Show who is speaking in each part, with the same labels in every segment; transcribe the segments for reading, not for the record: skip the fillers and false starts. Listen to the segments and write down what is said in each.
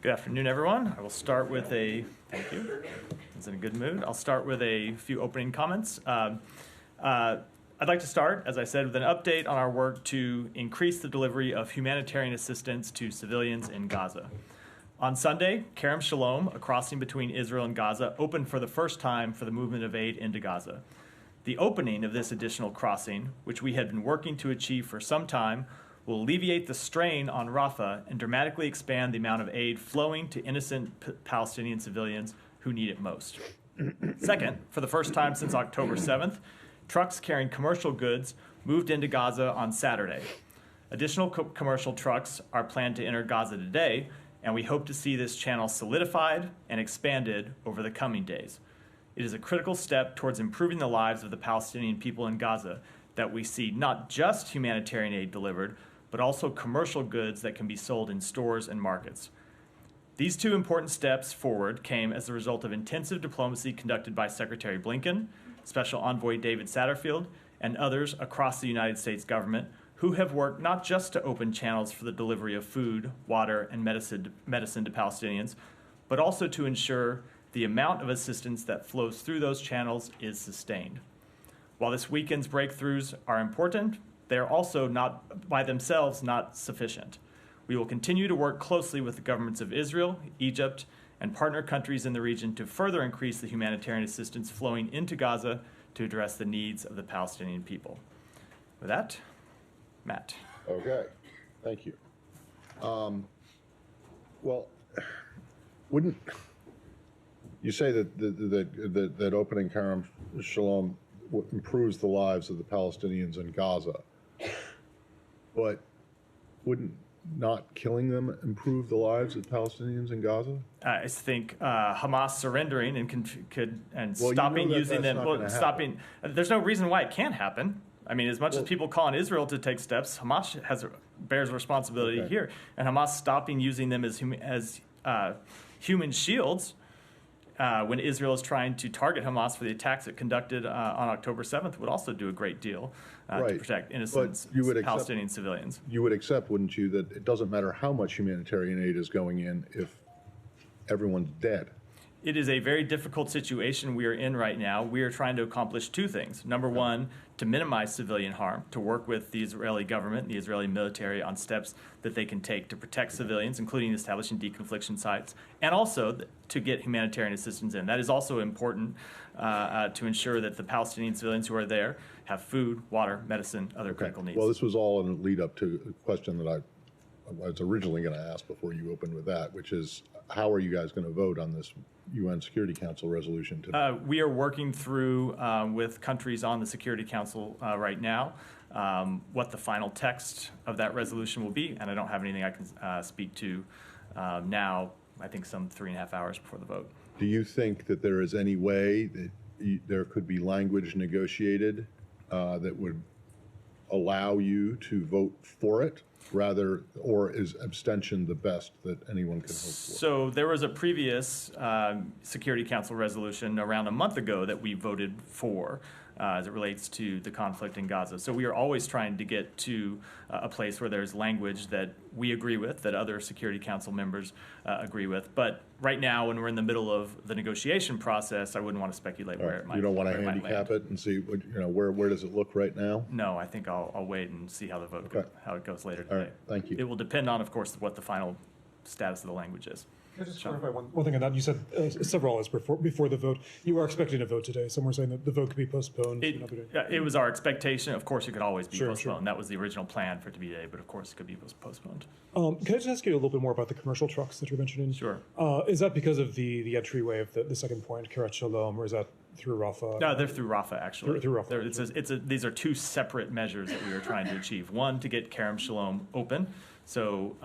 Speaker 1: Good afternoon, everyone. I will start with thank you. It's in a good mood. I'll start with a few opening comments. I'd like to start, as I said, with an update on our work to increase the delivery of humanitarian assistance to civilians in Gaza. On Sunday, Kerem Shalom, a crossing between Israel and Gaza, opened for the first time for the movement of aid into Gaza. The opening of this additional crossing, which we had been working to achieve for some time, will alleviate the strain on Rafah and dramatically expand the amount of aid flowing to innocent Palestinian civilians who need it most. Second, for the first time since October 7th, trucks carrying commercial goods moved into Gaza on Saturday. Additional commercial trucks are planned to enter Gaza today, and we hope to see this channel solidified and expanded over the coming days. It is a critical step towards improving the lives of the Palestinian people in Gaza that we see not just humanitarian aid delivered, but also commercial goods that can be sold in stores and markets. These two important steps forward came as a result of intensive diplomacy conducted by Secretary Blinken, Special Envoy David Satterfield, and others across the United States government who have worked not just to open channels for the delivery of food, water, and medicine to Palestinians, but also to ensure the amount of assistance that flows through those channels is sustained. While this weekend's breakthroughs are important, they are also not by themselves not sufficient. We will continue to work closely with the governments of Israel, Egypt, and partner countries in the region to further increase the humanitarian assistance flowing into Gaza to address the needs of the Palestinian people. With that, Matt.
Speaker 2: Okay, thank you. Well, wouldn't you say that opening Kerem Shalom improves the lives of the Palestinians in Gaza, but wouldn't not killing them improve the lives of Palestinians in Gaza?
Speaker 1: I think Hamas surrendering and
Speaker 2: Well,
Speaker 1: stopping using
Speaker 2: that's
Speaker 1: them.
Speaker 2: not
Speaker 1: Stopping. There's no reason why it can't happen. I mean, as much as people call on Israel to take steps, Hamas bears responsibility here, and Hamas stopping using them as human shields. When Israel is trying to target Hamas for the attacks it conducted on October 7th would also do a great deal to protect innocent Palestinian civilians.
Speaker 2: You would accept, wouldn't you, that it doesn't matter how much humanitarian aid is going in if everyone's dead?
Speaker 1: It is a very difficult situation we are in right now. We are trying to accomplish two things. Number one, to minimize civilian harm, to work with the Israeli government, the Israeli military on steps that they can take to protect civilians, including establishing deconfliction sites, and also to get humanitarian assistance in. That is also important to ensure that the Palestinian civilians who are there have food, water, medicine, other critical needs.
Speaker 2: Well, this was all in a lead up to a question that I was originally going to ask before you opened with that, which is, how are you guys going to vote on this UN Security Council resolution today?
Speaker 1: We are working through with countries on the Security Council right now what the final text of that resolution will be, and I don't have anything I can speak to now, I think some 3.5 hours before the vote.
Speaker 2: Do you think that there is any way that there could be language negotiated that would allow you to vote for it? Rather, or is abstention the best that anyone can hope for?
Speaker 1: So there was a previous Security Council resolution around a month ago that we voted for as it relates to the conflict in Gaza. So we are always trying to get to a place where there's language that we agree with, that other Security Council members agree with. But right now, when we're in the middle of the negotiation process, I wouldn't want to speculate where it might.
Speaker 2: You don't want to handicap it and see what, where does it look right now?
Speaker 1: No, I think I'll wait and see how the vote how it goes later today.
Speaker 2: All right, thank you.
Speaker 1: It will depend on, of course, what the final status of the language is.
Speaker 3: Can I just clarify one thing on that? You said several hours before the vote. You are expecting a vote today. Some were saying that the vote could be postponed.
Speaker 1: It was our expectation. Of course, it could always be postponed.
Speaker 3: Sure.
Speaker 1: That was the original plan for it to be today, but of course, it could be postponed.
Speaker 3: Can I just ask you a little bit more about the commercial trucks that you're mentioning?
Speaker 1: Sure.
Speaker 3: Is that because of the entryway of the second point, Kerem Shalom, or is that through Rafah?
Speaker 1: No, they're through Rafah, actually.
Speaker 3: Through Rafah.
Speaker 1: These are two separate measures that we are trying to achieve. One, to get Kerem Shalom open, so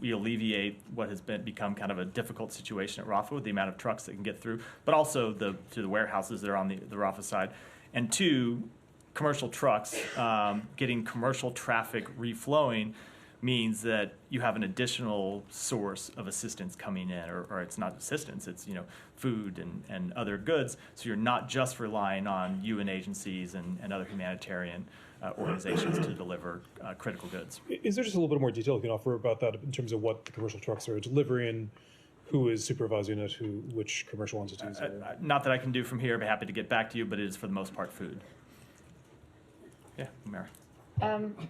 Speaker 1: we alleviate what has become kind of a difficult situation at Rafah with the amount of trucks that can get through, but also to the warehouses that are on the Rafah side. And two, commercial trucks, getting commercial traffic reflowing means that you have an additional source of assistance coming in, or it's not assistance, it's food and other goods. So you're not just relying on UN agencies and other humanitarian organizations to deliver critical goods.
Speaker 3: Is there just a little bit more detail you can offer about that in terms of what the commercial trucks are delivering? who is supervising it, which commercial entities?
Speaker 1: Not that I can do from here. I'd be happy to get back to you, but it is for the most part food. Yeah, Mary.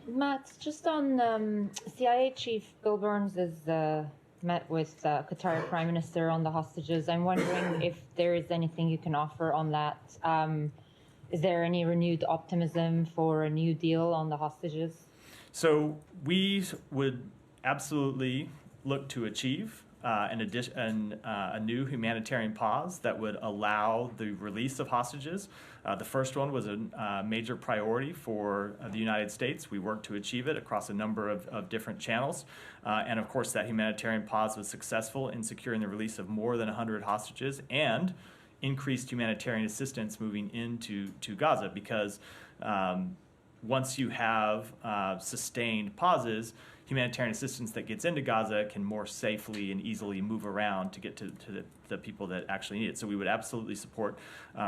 Speaker 4: Matt, just on CIA Chief Bill Burns has met with Qatari Prime Minister on the hostages. I'm wondering if there is anything you can offer on that. Is there any renewed optimism for a new deal on the hostages?
Speaker 1: So we would absolutely look to achieve a new humanitarian pause that would allow the release of hostages. The first one was a major priority for the United States. We worked to achieve it across a number of different channels. And of course, that humanitarian pause was successful in securing the release of more than 100 hostages and increased humanitarian assistance moving into Gaza, because once you have sustained pauses, humanitarian assistance that gets into Gaza can more safely and easily move around to get to the people that actually need it. So we would absolutely support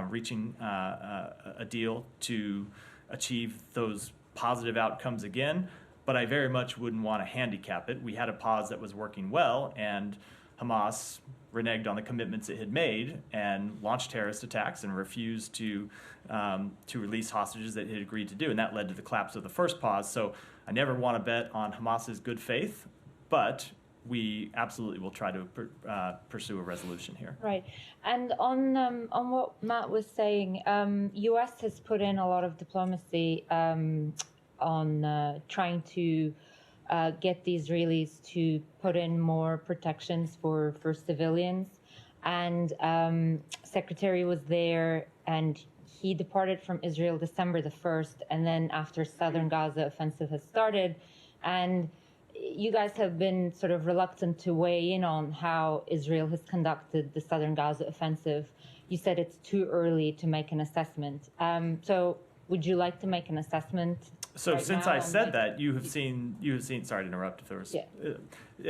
Speaker 1: reaching a deal to achieve those positive outcomes again, but I very much wouldn't want to handicap it. We had a pause that was working well, and Hamas reneged on the commitments it had made and launched terrorist attacks and refused to release hostages that it had agreed to do, and that led to the collapse of the first pause. So I never want to bet on Hamas's good faith, but we absolutely will try to pursue a resolution here.
Speaker 4: Right, and on what Matt was saying, U.S. has put in a lot of diplomacy on trying to get the Israelis to put in more protections for civilians. And Secretary was there, and he departed from Israel December the 1st, and then after southern Gaza offensive has started. And you guys have been sort of reluctant to weigh in on how Israel has conducted the southern Gaza offensive. You said it's too early to make an assessment. So would you like to make an assessment?
Speaker 1: So
Speaker 4: right
Speaker 1: since
Speaker 4: now,
Speaker 1: I said that, you have seen. Sorry to interrupt. If there was,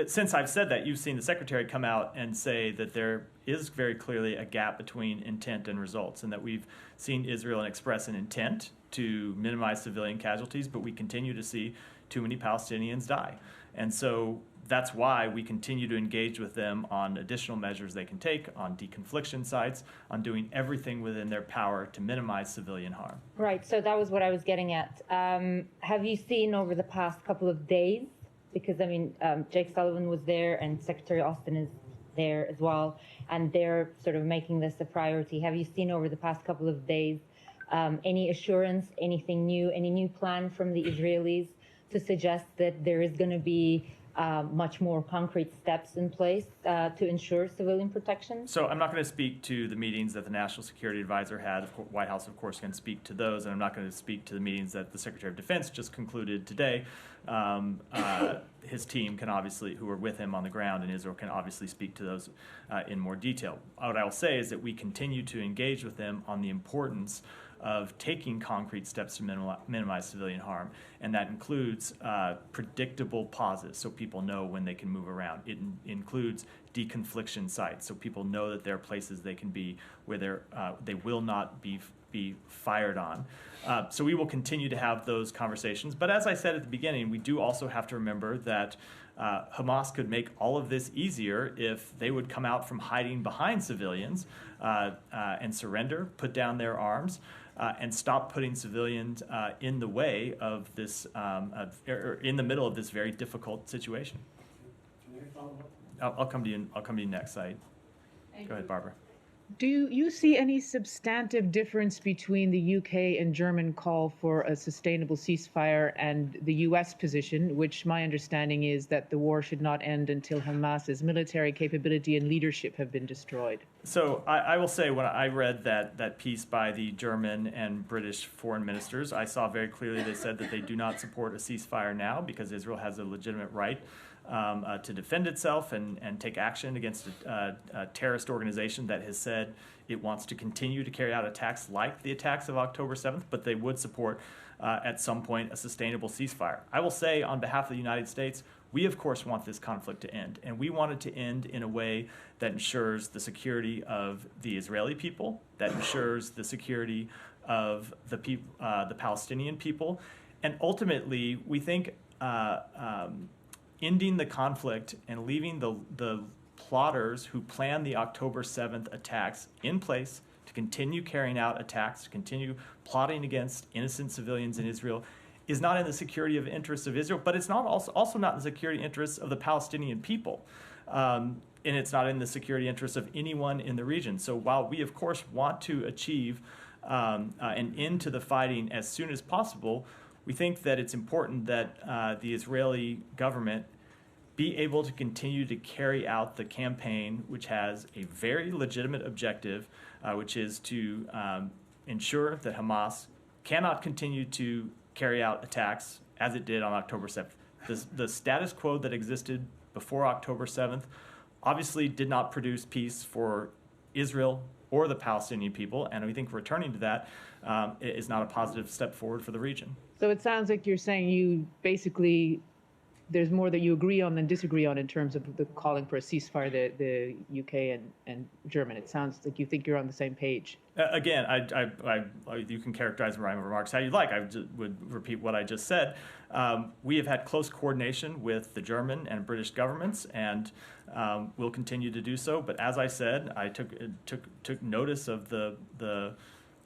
Speaker 1: since I've said that, you've seen the Secretary come out and say that there is very clearly a gap between intent and results, and that we've seen Israel express an intent to minimize civilian casualties, but we continue to see too many Palestinians die, and so that's why we continue to engage with them on additional measures they can take, on deconfliction sites, on doing everything within their power to minimize civilian harm.
Speaker 4: Right, so that was what I was getting at. Have you seen over the past couple of days, because I mean, Jake Sullivan was there and Secretary Austin is there as well, and they're sort of making this a priority. Have you seen over the past couple of days any assurance, anything new, any new plan from the Israelis to suggest that there is going to be much more concrete steps in place to ensure civilian protection?
Speaker 1: So I'm not going to speak to the meetings that the National Security Advisor had. The White House, of course, can speak to those, and I'm not going to speak to the meetings that the Secretary of Defense just concluded today. His team can obviously, who are with him on the ground in Israel, can obviously speak to those in more detail. What I will say is that we continue to engage with them on the importance of taking concrete steps to minimize civilian harm, and that includes predictable pauses so people know when they can move around. It includes deconfliction sites so people know that there are places they can be where they will not be fired on. So we will continue to have those conversations. But as I said at the beginning, we do also have to remember that Hamas could make all of this easier if they would come out from hiding behind civilians and surrender, put down their arms, and stop putting civilians in the way of this, or in the middle of this very difficult situation.
Speaker 5: Can I follow up?
Speaker 1: I'll come to you. I'll come to you next. Go ahead, Barbara.
Speaker 6: Do you see any substantive difference between the UK and German call for a sustainable ceasefire and the US position, which my understanding is that the war should not end until Hamas's military capability and leadership have been destroyed?
Speaker 1: So I will say, when I read that piece by the German and British foreign ministers, I saw very clearly they said that they do not support a ceasefire now because Israel has a legitimate right to defend itself and take action against a terrorist organization that has said it wants to continue to carry out attacks like the attacks of October 7th, but they would support at some point a sustainable ceasefire. I will say, on behalf of the United States, we of course want this conflict to end, and we want it to end in a way that ensures the security of the Israeli people, that ensures the security of the Palestinian people, and ultimately we think ending the conflict and leaving the plotters who planned the October 7th attacks in place to continue carrying out attacks, to continue plotting against innocent civilians in Israel, is not in the security of interests of Israel, but it's not also not in the security interests of the Palestinian people. And it's not in the security interests of anyone in the region. So while we, of course, want to achieve an end to the fighting as soon as possible, we think that it's important that the Israeli government be able to continue to carry out the campaign, which has a very legitimate objective, which is to ensure that Hamas cannot continue to carry out attacks as it did on October 7th. The status quo that existed before October 7th obviously did not produce peace for Israel or the Palestinian people, and we think returning to that is not a positive step forward for the region.
Speaker 6: So it sounds like you're saying you basically, there's more that you agree on than disagree on in terms of the calling for a ceasefire, the UK and German. It sounds like you think you're on the same page.
Speaker 1: Again, you can characterize my remarks how you like. I would repeat what I just said. We have had close coordination with the German and British governments, and we'll continue to do so. But as I said, I took notice of the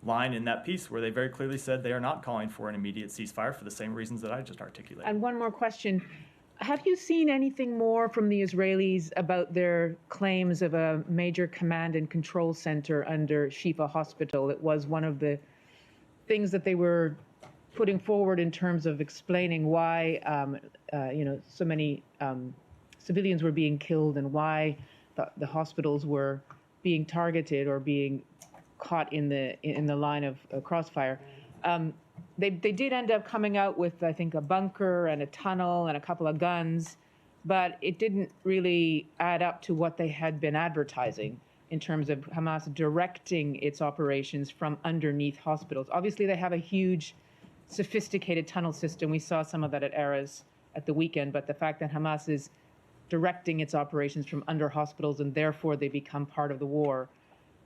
Speaker 1: line in that piece where they very clearly said they are not calling for an immediate ceasefire for the same reasons that I just articulated.
Speaker 6: And one more question. Have you seen anything more from the Israelis about their claims of a major command and control center under Shifa Hospital? It was one of the things that they were putting forward in terms of explaining why, so many civilians were being killed and why the hospitals were being targeted or being caught in the line of crossfire. They did end up coming out with, I think, a bunker and a tunnel and a couple of guns, but it didn't really add up to what they had been advertising in terms of Hamas directing its operations from underneath hospitals. Obviously, they have a huge, sophisticated tunnel system. We saw some of that at Erez at the weekend, but the fact that Hamas is directing its operations from under hospitals and therefore they become part of the war.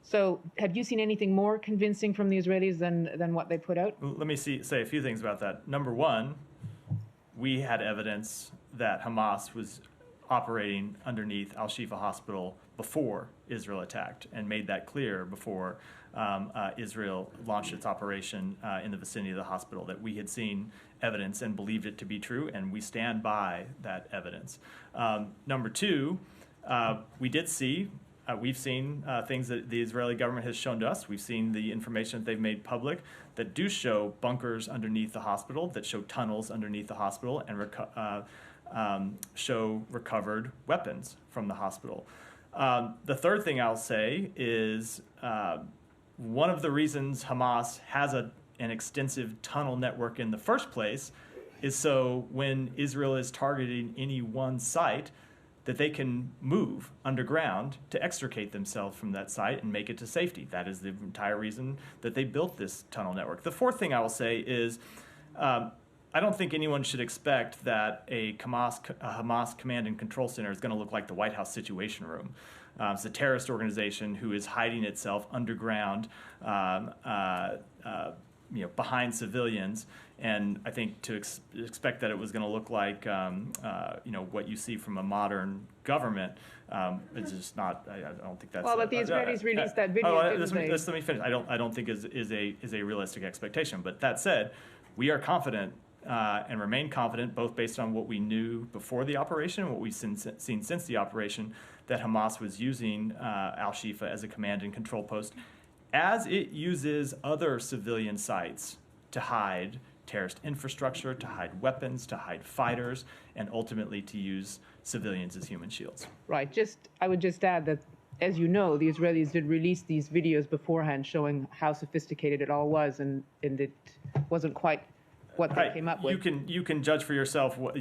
Speaker 6: So have you seen anything more convincing from the Israelis than what they put out?
Speaker 1: Let me say a few things about that. Number one, we had evidence that Hamas was operating underneath Al-Shifa hospital before Israel attacked, and made that clear before Israel launched its operation in the vicinity of the hospital, that we had seen evidence and believed it to be true, and we stand by that evidence. Number two, we did see we've seen things that the Israeli government has shown to us. We've seen the information that they've made public that do show bunkers underneath the hospital, that show tunnels underneath the hospital, and show recovered weapons from the hospital. The third thing I'll say is one of the reasons Hamas has an extensive tunnel network in the first place is so when Israel is targeting any one site, that they can move underground to extricate themselves from that site and make it to safety. That is the entire reason that they built this tunnel network. The fourth thing I will say is I don't think anyone should expect that a Hamas command and control center is going to look like the White House Situation Room. It's a terrorist organization who is hiding itself underground behind civilians. And I think to expect that it was going to look like, what you see from a modern government, it's just not. I don't think that's.
Speaker 6: Well, but the Israelis released that video.
Speaker 1: Let me finish. I don't think is a realistic expectation. But that said, we are confident and remain confident, both based on what we knew before the operation and what we've seen since the operation, that Hamas was using Al-Shifa as a command and control post, as it uses other civilian sites to hide terrorist infrastructure, to hide weapons, to hide fighters, and ultimately to use civilians as human shields.
Speaker 6: Right. I would just add that, as you know, the Israelis did release these videos beforehand showing how sophisticated it all was, and it wasn't quite what they came up with.
Speaker 1: You can judge for yourself what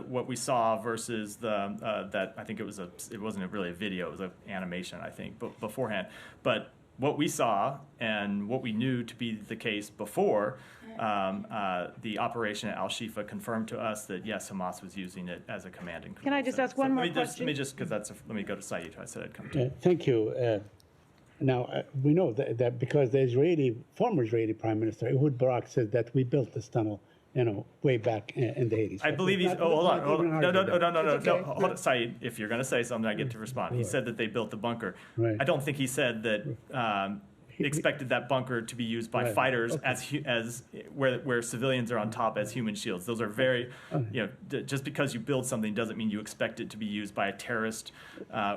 Speaker 1: what we saw versus that. I think it wasn't really a video, it was an animation, I think, but beforehand. But what we saw and what we knew to be the case before the operation at Al-Shifa confirmed to us that yes, Hamas was using it as a command and control.
Speaker 6: Can I just ask one more question?
Speaker 1: Let me go to Said. I said I'd come to.
Speaker 7: Thank you. Now we know that because the former Israeli Prime Minister Ehud Barak said that we built this tunnel way back in the 80s.
Speaker 1: I believe he's.
Speaker 7: Not-
Speaker 1: Oh, hold on.
Speaker 7: not
Speaker 1: Hold
Speaker 7: even
Speaker 1: on. No,
Speaker 7: argue
Speaker 1: no, no, no, no,
Speaker 6: It's
Speaker 1: no.
Speaker 6: okay.
Speaker 1: Hold on, Saeed. If you're going to say something, I get to respond. He said that they built the bunker.
Speaker 7: Right.
Speaker 1: I don't think he said that. Expected that bunker to be used by
Speaker 7: Right.
Speaker 1: fighters
Speaker 7: Okay.
Speaker 1: as where civilians are on top as human shields. Those are very, just because you build something doesn't mean you expect it to be used by a terrorist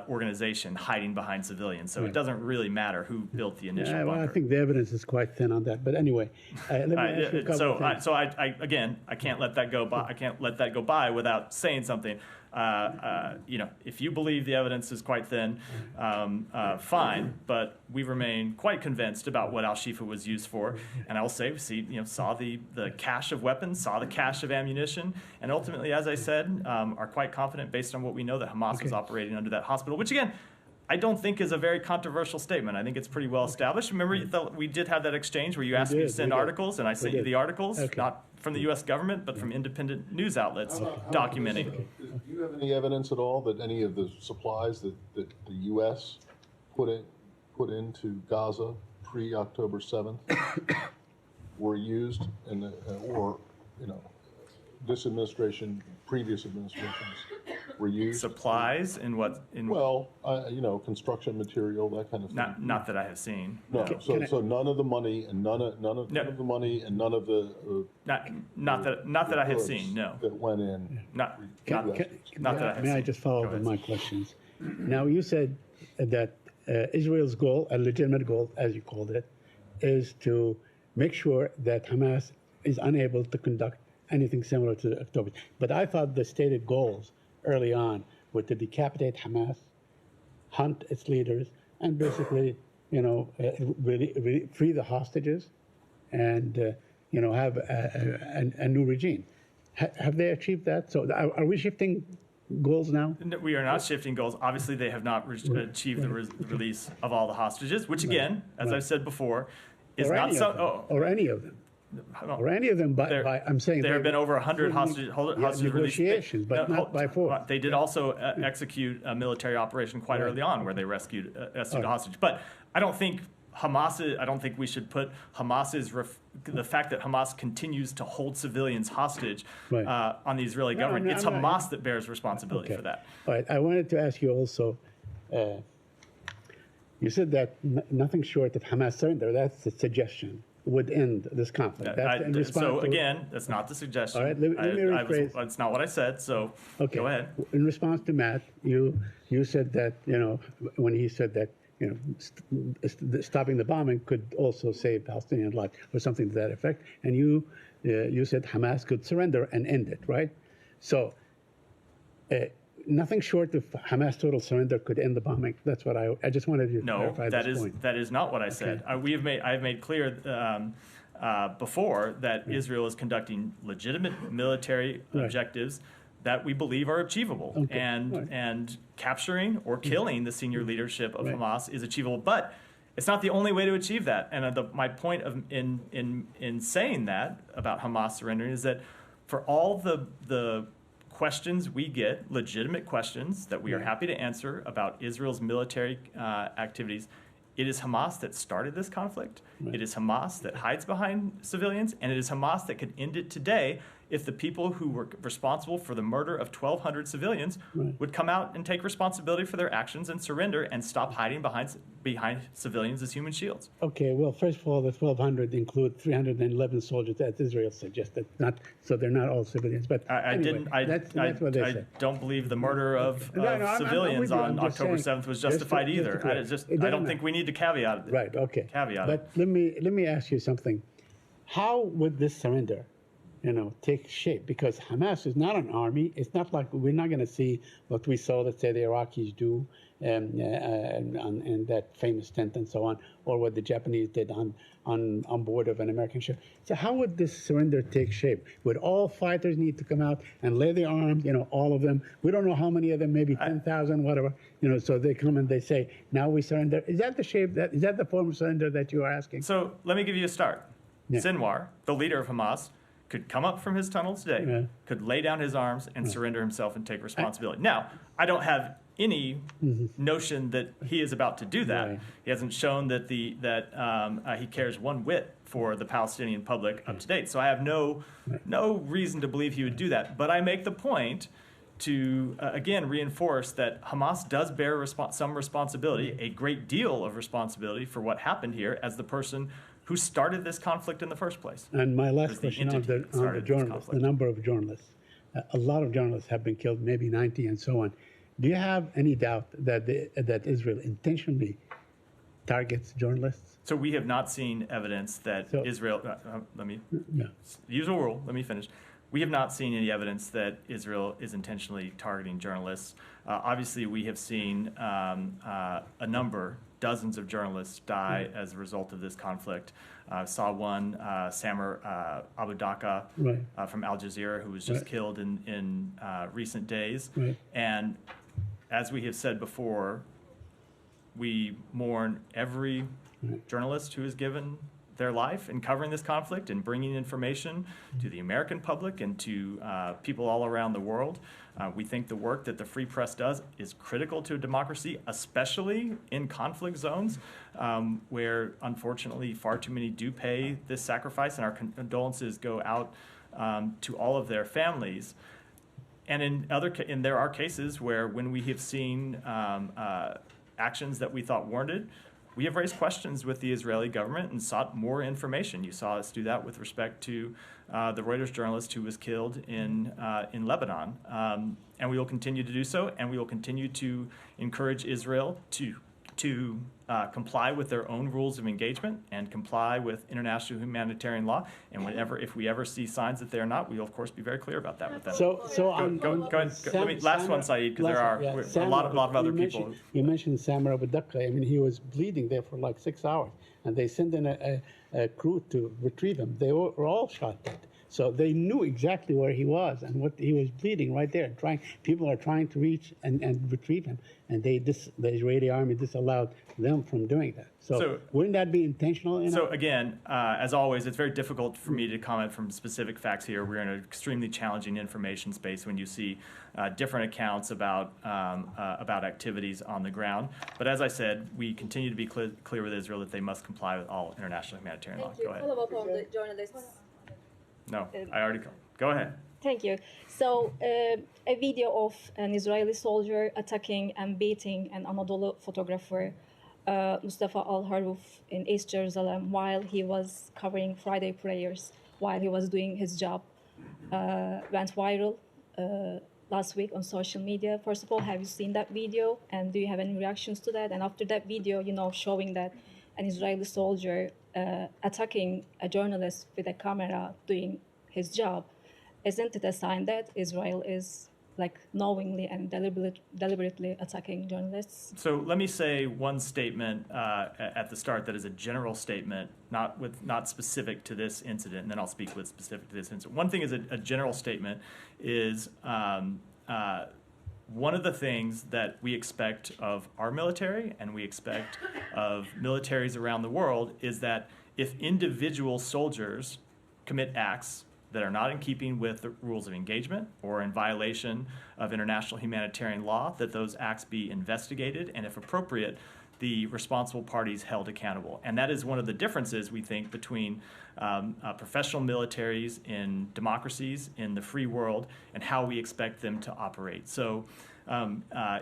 Speaker 1: organization hiding behind civilians. So it
Speaker 7: Right.
Speaker 1: doesn't really matter who built the initial
Speaker 7: Well, I
Speaker 1: bunker.
Speaker 7: think the evidence is quite thin on that. But anyway, let me ask you a couple of things.
Speaker 1: So I again, I can't let that go by. I can't let that go by without saying something. If you believe the evidence is quite thin, fine. But we remain quite convinced about what Al-Shifa was used for. And I'll say, saw the cache of weapons, saw the cache of ammunition, and ultimately, as I said, are quite confident based on what we know that Hamas was operating under that hospital. Which again, I don't think is a very controversial statement. I think it's pretty well established. Remember, we did have that exchange where you asked me to send articles, and I sent you the articles, not from the U.S. government, but from independent news outlets documenting.
Speaker 2: Do you have any evidence at all that any of the supplies that the U.S. put into Gaza pre-October 7th were used or this administration, previous administrations were used?
Speaker 1: Supplies in what?
Speaker 2: Construction material, that kind of thing.
Speaker 1: Not that I have seen.
Speaker 2: No, so none of the money and none of the money and none of the
Speaker 1: Not that I have
Speaker 2: goods
Speaker 1: seen. No.
Speaker 2: that went in.
Speaker 1: Not
Speaker 7: Can-
Speaker 1: that I have
Speaker 7: May
Speaker 1: seen.
Speaker 7: I just follow
Speaker 1: Go
Speaker 7: up with
Speaker 1: ahead.
Speaker 7: my questions? Now, you said that Israel's goal, a legitimate goal, as you called it, is to make sure that Hamas is unable to conduct anything similar to October. But I thought the stated goals early on were to decapitate Hamas, hunt its leaders, and basically, really free the hostages, and have a new regime. Have they achieved that? So are we shifting goals now?
Speaker 1: No, we are not shifting goals. Obviously, they have not achieved the release of all the hostages, which again, as I've said before, is
Speaker 7: Or
Speaker 1: not
Speaker 7: any
Speaker 1: so.
Speaker 7: of them? Or any of them? Or any of them I'm saying
Speaker 1: there have been over 100
Speaker 7: through
Speaker 1: hostage released.
Speaker 7: negotiations, but not by force.
Speaker 1: They did also execute a military operation quite early on where they rescued a hostage. But I don't think I don't think we should put the fact that Hamas continues to hold civilians hostage on the Israeli government. It's Hamas that bears responsibility for that.
Speaker 7: All right. I wanted to ask you also, you said that nothing short of Hamas surrender, that's the suggestion, would end this conflict. That's in response
Speaker 1: So
Speaker 7: to-
Speaker 1: again, that's not the suggestion.
Speaker 7: All right, let me rephrase.
Speaker 1: It's not what I said. So go ahead.
Speaker 7: In response to Matt, you said that when he said that stopping the bombing could also save Palestinian lives or something to that effect, and you said Hamas could surrender and end it, right? So nothing short of Hamas total surrender could end the bombing. That's what I just wanted you to clarify this point.
Speaker 1: that is not what I said. I have made clear before that Israel is conducting legitimate military objectives that we believe are achievable, and capturing or killing the senior leadership of Hamas is achievable. But it's not the only way to achieve that. And my point in saying that about Hamas surrendering is that for all the questions we get, legitimate questions that we are happy to answer about Israel's military activities, it is Hamas that started this conflict. It is Hamas that hides behind civilians, and it is Hamas that could end it today if the people who were responsible for the murder of 1,200 civilians would come out and take responsibility for their actions and surrender and stop hiding behind civilians as human shields.
Speaker 7: Okay, well, first of all, the 1,200 include 311 soldiers, as Israel suggested. So they're not all civilians. But anyway, that's what they said.
Speaker 1: don't believe the murder of
Speaker 7: I'm
Speaker 1: civilians
Speaker 7: with you.
Speaker 1: on
Speaker 7: I'm just
Speaker 1: October
Speaker 7: saying,
Speaker 1: 7th was justified
Speaker 7: just to
Speaker 1: either.
Speaker 7: correct.
Speaker 1: I don't think we need to caveat it.
Speaker 7: Right, okay.
Speaker 1: Caveat it.
Speaker 7: But let me ask you something. How would this surrender, take shape? Because Hamas is not an army. It's not like we're not going to see what we saw, let's say, the Iraqis do in that famous tent and so on, or what the Japanese did on board of an American ship. So how would this surrender take shape? Would all fighters need to come out and lay their arms, all of them? We don't know how many of them, maybe 10,000, whatever. So they come and they say, now we surrender. Is that the shape, is that the form of surrender that you are asking?
Speaker 1: So let me give you a start.
Speaker 7: Yeah.
Speaker 1: Sinwar, the leader of Hamas, could come up from his tunnel today, could lay down his arms and surrender himself and take responsibility. Now, I don't have any notion that he is about to do that.
Speaker 7: Right.
Speaker 1: He hasn't shown that he cares one whit for the Palestinian public up to date. So I have no reason to believe he would do that. But I make the point to, again, reinforce that Hamas does bear some responsibility, a great deal of responsibility for what happened here as the person who started this conflict in the first place.
Speaker 7: And my last
Speaker 1: As the
Speaker 7: question on
Speaker 1: entity
Speaker 7: the
Speaker 1: that started this
Speaker 7: journalists, the
Speaker 1: conflict.
Speaker 7: number of journalists. A lot of journalists have been killed, maybe 90 and so on. Do you have any doubt that that Israel intentionally targets journalists?
Speaker 1: So we have not seen evidence that
Speaker 7: So-
Speaker 1: Israel, let me,
Speaker 7: Yeah.
Speaker 1: usual rule, let me finish. We have not seen any evidence that Israel is intentionally targeting journalists. Obviously, we have seen dozens of journalists die as a result of this conflict. Saw one, Samer Abu Daqqa
Speaker 7: Right.
Speaker 1: from Al Jazeera, who was just
Speaker 7: Right.
Speaker 1: killed in recent days.
Speaker 7: Right.
Speaker 1: And as we have said before, we mourn every journalist who has given their life in covering this conflict and bringing information to the American public and to people all around the world. We think the work that the Free Press does is critical to a democracy, especially in conflict zones where, unfortunately, far too many do pay this sacrifice, and our condolences go out to all of their families. And there are cases where, when we have seen actions that we thought warranted, we have raised questions with the Israeli government and sought more information. You saw us do that with respect to the Reuters journalist who was killed in Lebanon. And we will continue to do so, and we will continue to encourage Israel to comply with their own rules of engagement and comply with international humanitarian law. And if we ever see signs that they are not, we will, of course, be very clear about that with them.
Speaker 7: So
Speaker 1: Go ahead. Last one, Saeed, because there are a lot of other people.
Speaker 7: You mentioned Samer Abu Daqqa. I mean, he was bleeding there for like 6 hours, and they sent in a crew to retrieve him. They were all shot dead. So they knew exactly where he was and what he was bleeding right there. People are trying to reach and retrieve him, and the Israeli army disallowed them from doing that. So wouldn't that be intentional?
Speaker 1: So again, as always, it's very difficult for me to comment from specific facts here. We're in an extremely challenging information space when you see different accounts about activities on the ground. But as I said, we continue to be clear with Israel that they must comply with all international humanitarian law. Go ahead.
Speaker 8: Follow up on the journalists.
Speaker 1: No, I already go ahead.
Speaker 8: Thank you. So, a video of an Israeli soldier attacking and beating an Anadolu photographer, Mustafa Al-Haruf, in East Jerusalem while he was covering Friday prayers, while he was doing his job, went viral last week on social media. First of all, have you seen that video? And do you have any reactions to that? And after that video, showing that an Israeli soldier attacking a journalist with a camera doing his job, isn't it a sign that Israel is knowingly and deliberately attacking journalists?
Speaker 1: So let me say one statement at the start that is a general statement, not specific to this incident, and then I'll speak with specific to this incident. One thing is a general statement is one of the things that we expect of our military and we expect of militaries around the world is that if individual soldiers commit acts that are not in keeping with the rules of engagement or in violation of international humanitarian law, that those acts be investigated and, if appropriate, the responsible parties held accountable. And that is one of the differences, we think, between professional militaries in democracies in the free world and how we expect them to operate. So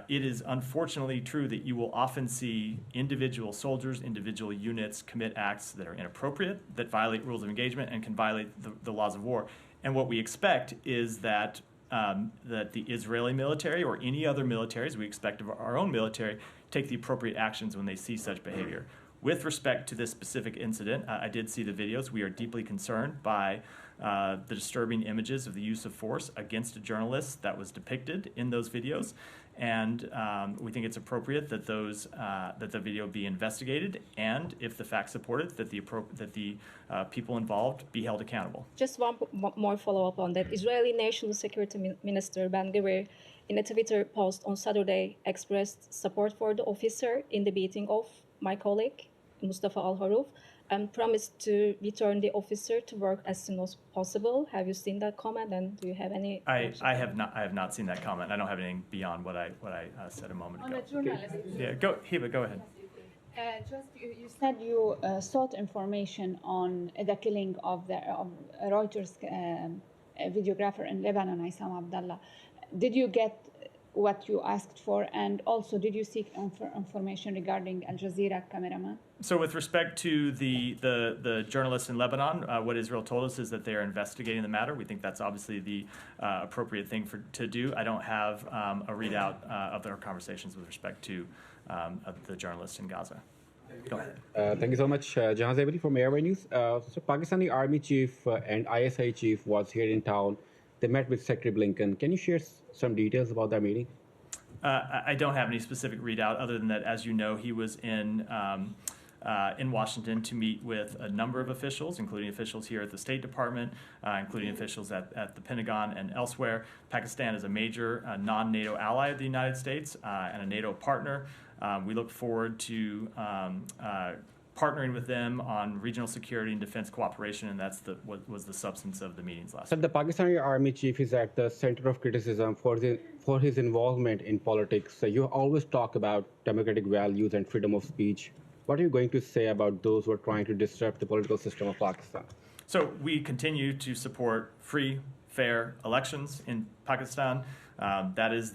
Speaker 1: it is unfortunately true that you will often see individual soldiers, individual units commit acts that are inappropriate, that violate rules of engagement and can violate the laws of war. And what we expect is that that the Israeli military or any other militaries, we expect of our own military, take the appropriate actions when they see such behavior. With respect to this specific incident, I did see the videos. We are deeply concerned by the disturbing images of the use of force against a journalist that was depicted in those videos. And we think it's appropriate that that the video be investigated, and if the facts support it, that the people involved be held accountable.
Speaker 8: Just one more follow-up on that. Israeli National Security Minister Ben-Gvir, in a Twitter post on Saturday, expressed support for the officer in the beating of my colleague, Mustafa Al-Haruf, and promised to return the officer to work as soon as possible. Have you seen that comment, and do you have any?
Speaker 1: I have not seen that comment. I don't have anything beyond what I said a moment ago.
Speaker 8: On a journalist.
Speaker 1: Yeah, Hiba, go ahead.
Speaker 9: You said you sought information on the killing of the Reuters videographer in Lebanon, Isam Abdallah. Did you get what you asked for, and also did you seek information regarding Al Jazeera cameraman?
Speaker 1: So with respect to the journalists in Lebanon, what Israel told us is that they are investigating the matter. We think that's obviously the appropriate thing to do. I don't have a readout of their conversations with respect to the journalists in Gaza. Go ahead.
Speaker 10: Thank you so much, Jahan Zabari from Airway News. So Pakistani Army Chief and ISI Chief was here in town. They met with Secretary Blinken. Can you share some details about that meeting?
Speaker 1: I don't have any specific readout other than that, as you know, he was in Washington to meet with a number of officials, including officials here at the State Department, including officials at the Pentagon and elsewhere. Pakistan is a major non-NATO ally of the United States and a NATO partner. We look forward to partnering with them on regional security and defense cooperation, and that's what was the substance of the meetings last week.
Speaker 10: The Pakistani Army Chief is at the center of criticism for his involvement in politics. So you always talk about democratic values and freedom of speech. What are you going to say about those who are trying to disrupt the political system of Pakistan?
Speaker 1: So we continue to support free, fair elections in Pakistan. That is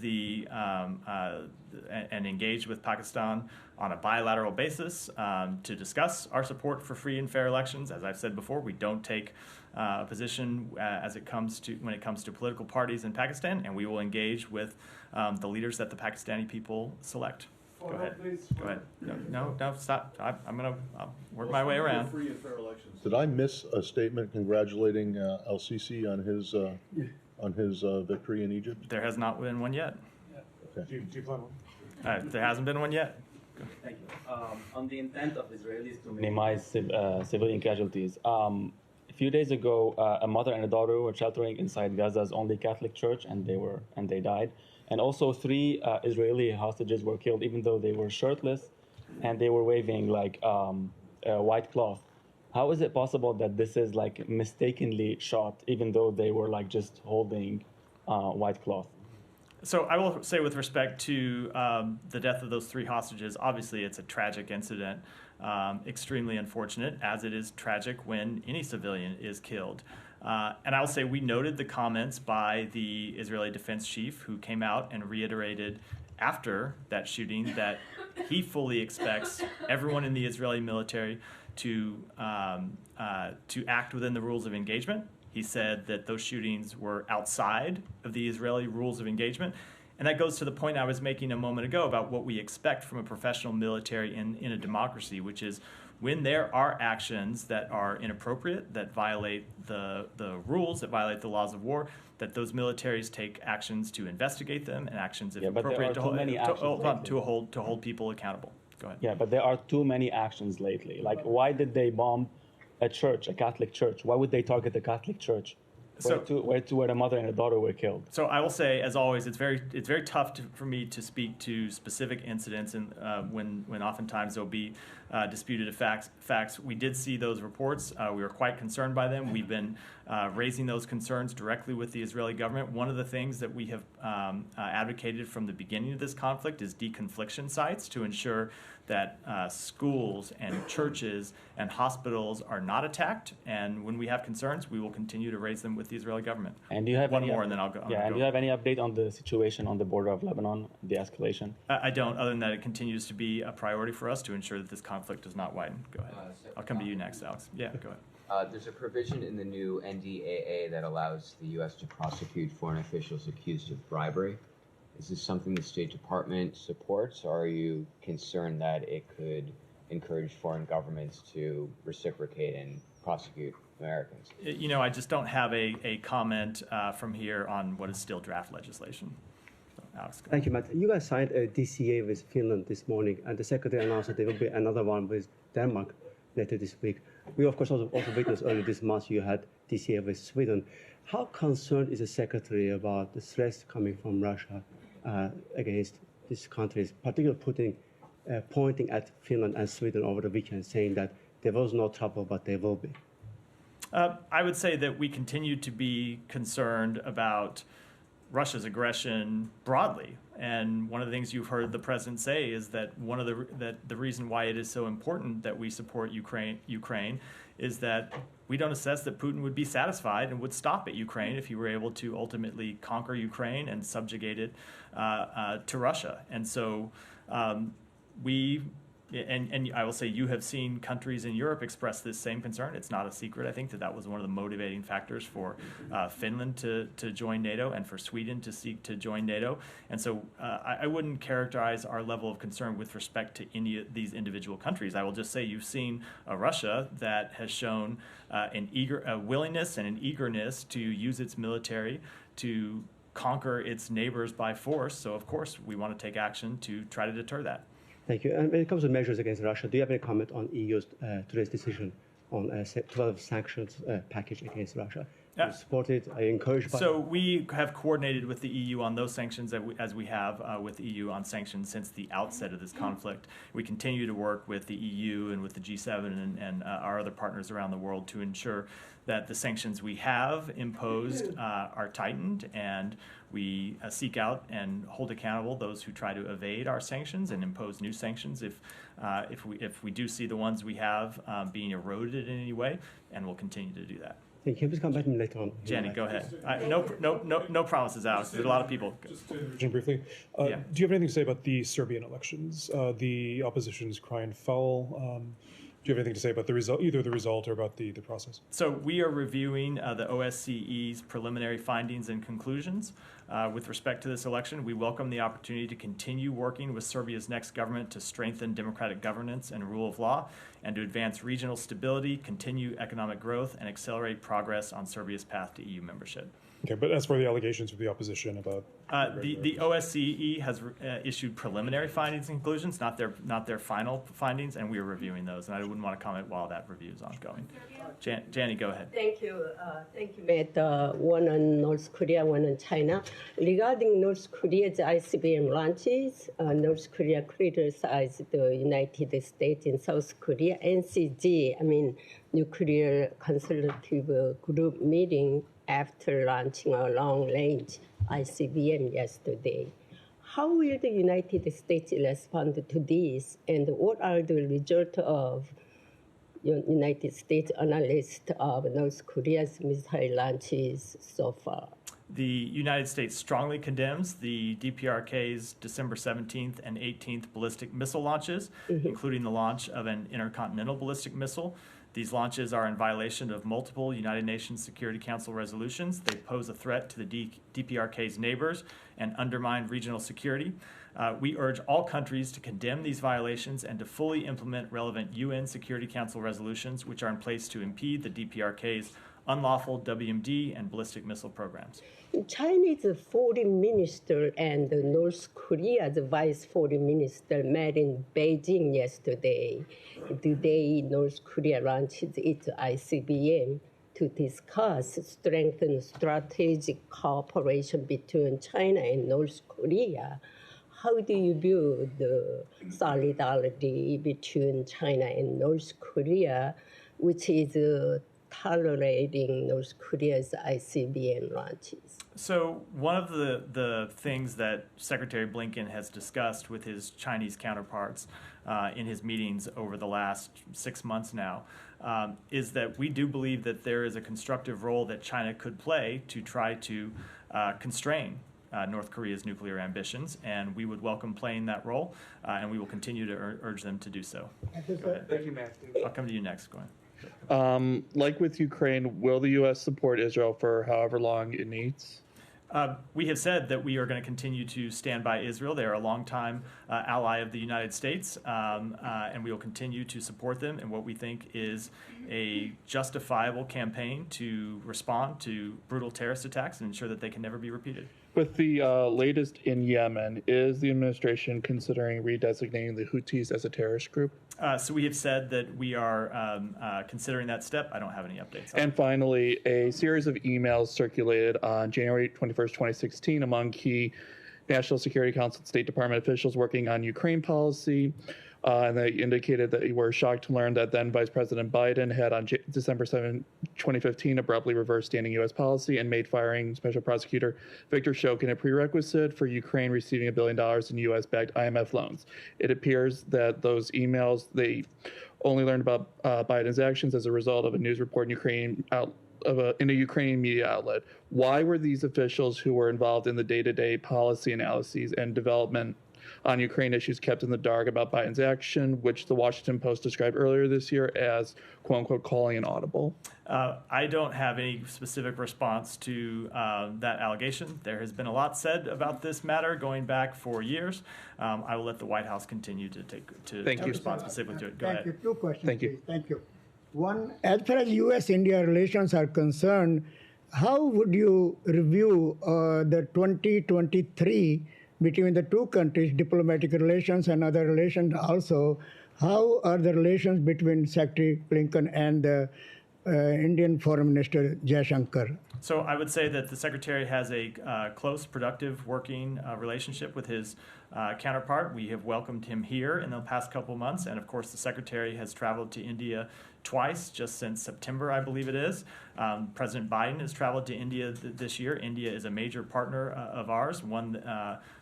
Speaker 1: and engage with Pakistan on a bilateral basis to discuss our support for free and fair elections. As I've said before, we don't take a position when it comes to political parties in Pakistan, and we will engage with the leaders that the Pakistani people select. Go ahead. Go ahead. No, stop. I'm going to work my way around.
Speaker 2: Free and fair elections. Did I miss a statement congratulating Al-Sisi on his victory in Egypt?
Speaker 1: There has not been one yet.
Speaker 2: Okay.
Speaker 3: Do you plan one?
Speaker 1: There hasn't been one yet.
Speaker 11: Thank you. On the intent of Israelis to minimize civilian casualties, a few days ago, a mother and a daughter were sheltering inside Gaza's only Catholic church, and they died. And also 3 Israeli hostages were killed, even though they were shirtless, and they were waving like a white cloth. How is it possible that this is like mistakenly shot, even though they were like just holding white cloth?
Speaker 1: So I will say, with respect to the death of those 3 hostages, obviously it's a tragic incident, extremely unfortunate, as it is tragic when any civilian is killed. And I will say we noted the comments by the Israeli defense chief, who came out and reiterated after that shooting that he fully expects everyone in the Israeli military to act within the rules of engagement. He said that those shootings were outside of the Israeli rules of engagement. And that goes to the point I was making a moment ago about what we expect from a professional military in a democracy, which is when there are actions that are inappropriate, that violate the rules, that violate the laws of war, that those militaries take actions to investigate them and actions, if appropriate, to hold people accountable. Go ahead.
Speaker 11: Yeah, but there are too many actions lately. Like, why did they bomb a church, a Catholic church? Why would they target the Catholic church? Where the mother and the daughter were killed.
Speaker 1: So I will say, as always, it's very tough for me to speak to specific incidents, and when oftentimes there'll be disputed facts. We did see those reports. We were quite concerned by them. We've been raising those concerns directly with the Israeli government. One of the things that we have advocated from the beginning of this conflict is deconfliction sites to ensure that schools and churches and hospitals are not attacked. And when we have concerns, we will continue to raise them with the Israeli government.
Speaker 11: And do you have
Speaker 1: one more, and then I'll go.
Speaker 11: Yeah, and do you have any update on the situation on the border of Lebanon, the escalation?
Speaker 1: I don't, other than that it continues to be a priority for us to ensure that this conflict does not widen. Go ahead. I'll come to you next, Alex. Yeah, go ahead.
Speaker 12: There's a provision in the new NDAA that allows the U.S. to prosecute foreign officials accused of bribery. Is this something the State Department supports, or are you concerned that it could encourage foreign governments to reciprocate and prosecute Americans?
Speaker 1: You know, I just don't have a comment from here on what is still draft legislation. So, Alex,
Speaker 13: thank you, Matt. You guys signed a DCA with Finland this morning, and the Secretary announced that there will be another one with Denmark later this week. We, of course, also witnessed earlier this month you had DCA with Sweden. How concerned is the Secretary about the threats coming from Russia against these countries, particularly pointing at Finland and Sweden over the weekend, saying that there was no trouble, but there will be?
Speaker 1: I would say that we continue to be concerned about Russia's aggression broadly And one of the things you've heard the president say is that the reason why it is so important that we support Ukraine is that we don't assess that Putin would be satisfied and would stop at Ukraine if he were able to ultimately conquer Ukraine and subjugate it to Russia. And so and I will say you have seen countries in Europe express this same concern. It's not a secret. I think that was one of the motivating factors for Finland to join NATO and for Sweden to seek to join NATO. And so I wouldn't characterize our level of concern with respect to any of these individual countries. I will just say you've seen a Russia that has shown a willingness and an eagerness to use its military to conquer its neighbors by force. So, of course, we want to take action to try to deter that.
Speaker 13: Thank you. And when it comes to measures against Russia, do you have any comment on EU's today's decision on a 12 sanctions package against Russia?
Speaker 1: Yeah.
Speaker 13: You support it? Are you encouraged by it?
Speaker 1: So we have coordinated with the EU on those sanctions as we have with the EU on sanctions since the outset of this conflict. We continue to work with the EU and with the G7 and our other partners around the world to ensure that the sanctions we have imposed are tightened, and we seek out and hold accountable those who try to evade our sanctions and impose new sanctions if we do see the ones we have being eroded in any way, and we'll continue to do that.
Speaker 13: Thank you. Please come back to me later on.
Speaker 1: Jenny, go ahead. No promises, Alex. There's a lot of people.
Speaker 3: Just to briefly, do you have anything to say about the Serbian elections? The opposition's crying foul. Do you have anything to say about the result, either the result or about the process?
Speaker 1: So we are reviewing the OSCE's preliminary findings and conclusions with respect to this election. We welcome the opportunity to continue working with Serbia's next government to strengthen democratic governance and rule of law, and to advance regional stability, continue economic growth, and accelerate progress on Serbia's path to EU membership.
Speaker 3: Okay, but as for the allegations of the opposition about
Speaker 1: the OSCE has issued preliminary findings and conclusions, not their final findings, and we are reviewing those. And I wouldn't want to comment while that review is ongoing. Jani, go ahead.
Speaker 14: Thank you, Matt. One on North Korea, one on China. Regarding North Korea's ICBM launches, North Korea criticized the United States and South Korea NCG, Nuclear Consultative Group meeting after launching a long-range ICBM yesterday. How will the United States respond to this, and what are the results of United States analysis of North Korea's missile launches so far?
Speaker 1: The United States strongly condemns the DPRK's December 17th and 18th ballistic missile launches, including the launch of an intercontinental ballistic missile. These launches are in violation of multiple United Nations Security Council resolutions. They pose a threat to the DPRK's neighbors and undermine regional security. We urge all countries to condemn these violations and to fully implement relevant UN Security Council resolutions which are in place to impede the DPRK's unlawful WMD and ballistic missile programs.
Speaker 14: Chinese foreign minister and North Korea's vice foreign minister met in Beijing yesterday. Today, North Korea launched its ICBM to discuss strengthen strategic cooperation between China and North Korea. How do you view the solidarity between China and North Korea, which is tolerating North Korea's ICBM launches?
Speaker 1: So one of the things that Secretary Blinken has discussed with his Chinese counterparts in his meetings over the last 6 months now is that we do believe that there is a constructive role that China could play to try to constrain North Korea's nuclear ambitions, and we would welcome playing that role, and we will continue to urge them to do so.
Speaker 15: Thank you, Matthew.
Speaker 1: I'll come to you next. Go ahead.
Speaker 15: Like with Ukraine, will the U.S. support Israel for however long it needs?
Speaker 1: We have said that we are going to continue to stand by Israel. They are a longtime ally of the United States, and we will continue to support them in what we think is a justifiable campaign to respond to brutal terrorist attacks and ensure that they can never be repeated.
Speaker 15: With the latest in Yemen, is the administration considering redesignating the Houthis as a terrorist group?
Speaker 1: So we have said that we are considering that step. I don't have any updates on
Speaker 15: And finally, a series of emails circulated on January 21st, 2016 among key National Security Council and State Department officials working on Ukraine policy and they indicated that they were shocked to learn that then Vice President Biden had on December 7, 2015, abruptly reversed standing U.S. policy and made firing Special Prosecutor Victor Shokin a prerequisite for Ukraine receiving $1 billion in U.S.-backed IMF loans. It appears that those emails, they only learned about Biden's actions as a result of a news report in Ukraine in a Ukrainian media outlet. Why were these officials who were involved in the day-to-day policy analyses and development on Ukraine issues kept in the dark about Biden's action, which the Washington Post described earlier this year as, quote-unquote, calling an audible?
Speaker 1: I don't have any specific response to that allegation. There has been a lot said about this matter going back for years. I will let the White House continue to respond specifically to it. Go ahead.
Speaker 16: Thank you. 2 questions,
Speaker 15: Thank you.
Speaker 16: please. Thank you. One, as far as U.S.-India relations are concerned, how would you review the 2023 between the two countries, diplomatic relations and other relations also? How are the relations between Secretary Blinken and the Indian Foreign Minister Jaishankar?
Speaker 1: So I would say that the Secretary has a close, productive working relationship with his counterpart. We have welcomed him here in the past couple of months, and of course the Secretary has traveled to India twice just since September, I believe it is. President Biden has traveled to India this year. India is a major partner of ours, one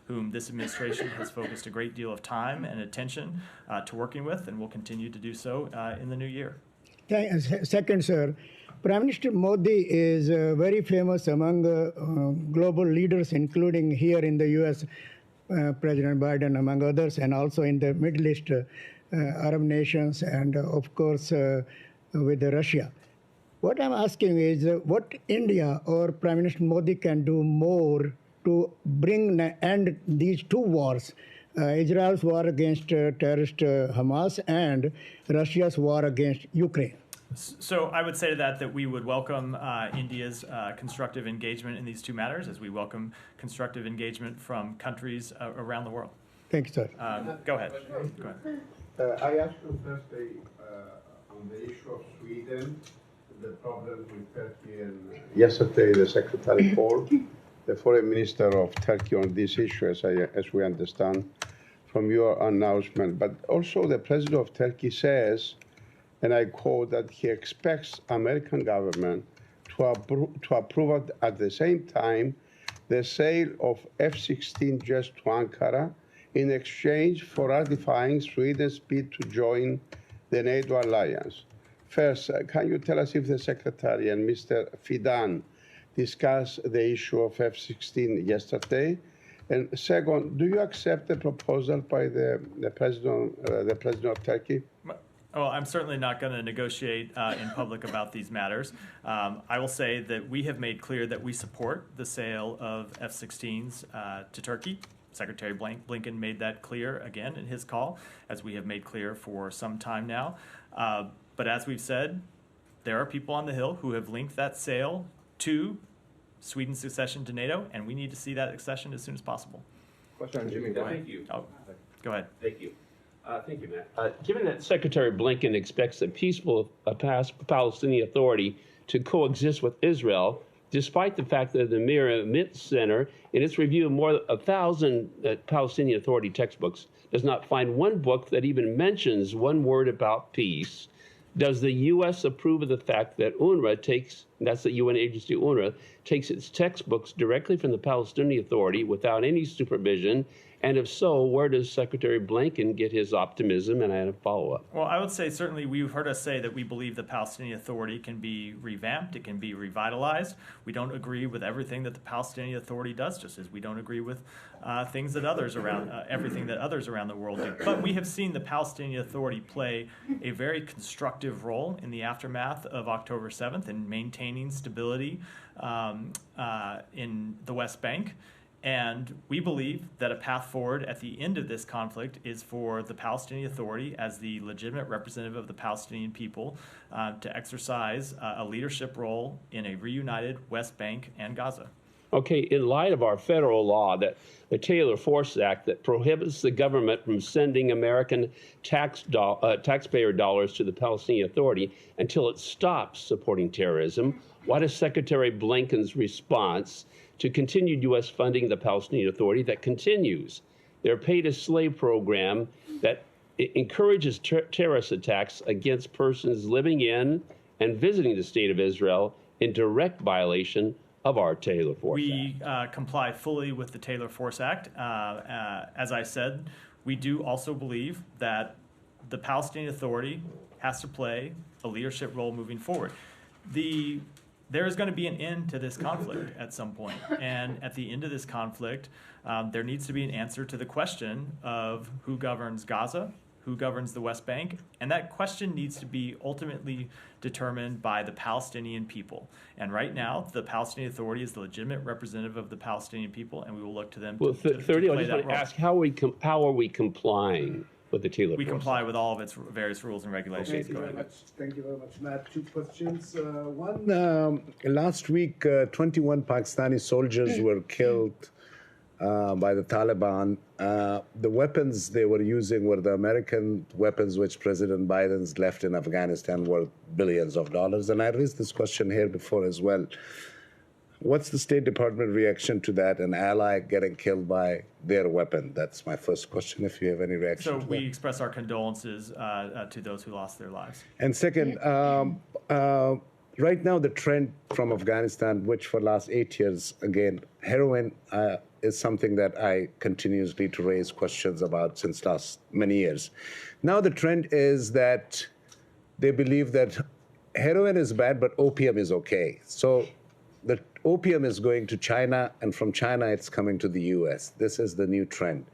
Speaker 1: whom this administration has focused a great deal of time and attention to working with, and will continue to do so in the new year.
Speaker 16: Second, sir, Prime Minister Modi is very famous among global leaders, including here in the U.S., President Biden, among others, and also in the Middle East, Arab nations, and of course with Russia. What I'm asking is what India or Prime Minister Modi can do more to bring end these two wars, Israel's war against terrorist Hamas and Russia's war against Ukraine.
Speaker 1: So I would say to that we would welcome India's constructive engagement in these two matters, as we welcome constructive engagement from countries around the world.
Speaker 16: Thank you, sir.
Speaker 1: Go ahead.
Speaker 17: I asked you first on the issue of Sweden, the problem with Turkey, and yesterday the Secretary called the Foreign Minister of Turkey on this issue, as we understand from your announcement. But also the President of Turkey says, and I quote, that he expects American government to approve at the same time the sale of F-16 jets to Ankara in exchange for ratifying Sweden's bid to join the NATO alliance. First, can you tell us if the Secretary and Mr. Fidan discussed the issue of F-16 yesterday? And second, do you accept the proposal by the President of Turkey?
Speaker 1: Well, I'm certainly not going to negotiate in public about these matters. I will say that we have made clear that we support the sale of F-16s to Turkey. Secretary Blinken made that clear again in his call, as we have made clear for some time now. But as we've said, there are people on the Hill who have linked that sale to Sweden's accession to NATO, and we need to see that accession as soon as possible.
Speaker 18: Question, Jimmy. Thank you.
Speaker 1: Oh, go ahead.
Speaker 18: Thank you. Thank you, Matt. Given that Secretary Blinken expects a peaceful Palestinian Authority to coexist with Israel, despite the fact that the Mir Amit Center, in its review of more than 1,000 Palestinian Authority textbooks, does not find one book that even mentions one word about peace, does the U.S. approve of the fact that UNRWA takes, that's the UN agency UNRWA, takes its textbooks directly from the Palestinian Authority without any supervision? And if so, where does Secretary Blinken get his optimism? And I had a follow-up.
Speaker 1: Well, I would say certainly you've heard us say that we believe the Palestinian Authority can be revamped, it can be revitalized. We don't agree with everything that the Palestinian Authority does, just as we don't agree with things that others around, everything that others around the world do. But we have seen the Palestinian Authority play a very constructive role in the aftermath of October 7th in maintaining stability in the West Bank. And we believe that a path forward at the end of this conflict is for the Palestinian Authority, as the legitimate representative of the Palestinian people, to exercise a leadership role in a reunited West Bank and Gaza.
Speaker 18: Okay, in light of our federal law, that the Taylor Force Act that prohibits the government from sending American taxpayer dollars to the Palestinian Authority until it stops supporting terrorism, what is Secretary Blinken's response to continued U.S. funding of the Palestinian Authority that continues their pay-to-slave program that encourages terrorist attacks against persons living in and visiting the State of Israel in direct violation of our Taylor Force Act.
Speaker 1: We comply fully with the Taylor Force Act. As I said, we do also believe that the Palestinian Authority has to play a leadership role moving forward. There is going to be an end to this conflict at some point. And at the end of this conflict, there needs to be an answer to the question of who governs Gaza, who governs the West Bank, and that question needs to be ultimately determined by the Palestinian people. And right now, the Palestinian Authority is the legitimate representative of the Palestinian people, and we will look to them to play that role.
Speaker 18: I just want to ask, how are we complying with the Taylor Force?
Speaker 1: We comply with all of its various rules and regulations.
Speaker 17: Thank you very much, Matt. Two questions. One, last week, 21 Pakistani soldiers were killed by the Taliban. The weapons they were using were the American weapons which President Biden's left in Afghanistan worth billions of dollars. And I raised this question here before as well. What's the State Department reaction to that, an ally getting killed by their weapon? That's my first question, if you have any reaction
Speaker 1: So
Speaker 17: to
Speaker 1: we
Speaker 17: that.
Speaker 1: express our condolences to those who lost their lives.
Speaker 17: And second, right now the trend from Afghanistan, which for the last 8 years, again, heroin is something that I continuously to raise questions about since last many years. Now the trend is that they believe that heroin is bad, but opium is okay. So the opium is going to China, and from China it's coming to the US. This is the new trend.